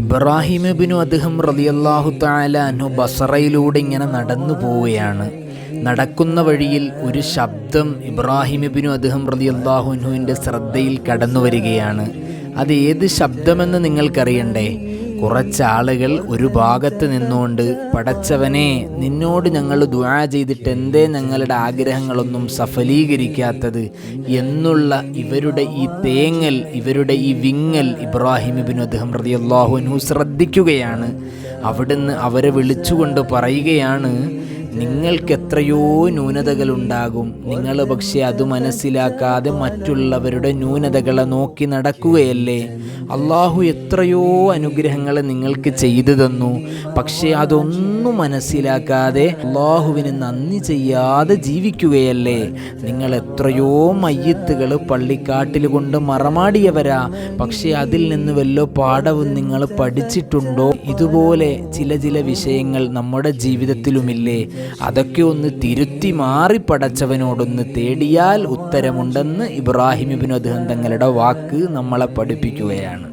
ഇബ്രാഹിം ഇബ്നു അദ്ഹം റളിയല്ലാഹു തആല അൻഹു ബസറയിലൂടെ ഇങ്ങനെ നടന്നു പോവുകയാണ്. നടക്കുന്ന വഴിയിൽ ഒരു ശബ്ദം ഇബ്രാഹിം ഇബ്നു അദ്ഹം റളിയല്ലാഹു അൻഹുവിൻ്റെ ശ്രദ്ധയിൽ കടന്നു വരികയാണ്. അത് ഏത് ശബ്ദമെന്ന് നിങ്ങൾക്കറിയണ്ടേ? കുറച്ചാളുകൾ ഒരു ഭാഗത്ത് നിന്നുകൊണ്ട്, പടച്ചവനെ, നിന്നോട് ഞങ്ങൾ ദുആ ചെയ്തിട്ട് എന്തേ ഞങ്ങളുടെ ആഗ്രഹങ്ങളൊന്നും സഫലീകരിക്കാത്തത് എന്നുള്ള ഇവരുടെ ഈ തേങ്ങൽ, ഇവരുടെ ഈ വിങ്ങൽ ഇബ്രാഹിം ഇബ്നു അദ്ഹം റളിയല്ലാഹു അൻഹു ശ്രദ്ധിക്കുകയാണ്. അവിടുന്ന് അവരെ വിളിച്ചുകൊണ്ട് പറയുകയാണ്, നിങ്ങൾക്ക് എത്രയോ ന്യൂനതകളുണ്ടാകും, നിങ്ങൾ പക്ഷേ അത് മനസ്സിലാക്കാതെ മറ്റുള്ളവരുടെ ന്യൂനതകളെ നോക്കി നടക്കുകയല്ലേ. അള്ളാഹു എത്രയോ അനുഗ്രഹങ്ങൾ നിങ്ങൾക്ക് ചെയ്തു തന്നു, പക്ഷേ അതൊന്നും മനസ്സിലാക്കാതെ അള്ളാഹുവിന് നന്ദി ചെയ്യാതെ ജീവിക്കുകയല്ലേ. നിങ്ങൾ എത്രയോ മയ്യിത്തുകൾ പള്ളിക്കാട്ടിൽ കൊണ്ട് മറമാടിയവരാ, പക്ഷേ അതിൽ നിന്ന് വല്ല പാഠവും നിങ്ങൾ പഠിച്ചിട്ടുണ്ടോ? ഇതുപോലെ ചില വിഷയങ്ങൾ നമ്മുടെ ജീവിതത്തിലുമില്ലേ? അതൊക്കെ ഒന്ന് തിരുത്തി മാറി പടച്ചവനോടൊന്ന് തേടിയാൽ ഉത്തരമുണ്ടെന്ന് ഇബ്രാഹിം ഇബ്നു അദ്ഹം തങ്ങളുടെ വാക്ക് നമ്മളെ പഠിപ്പിക്കുകയാണ്.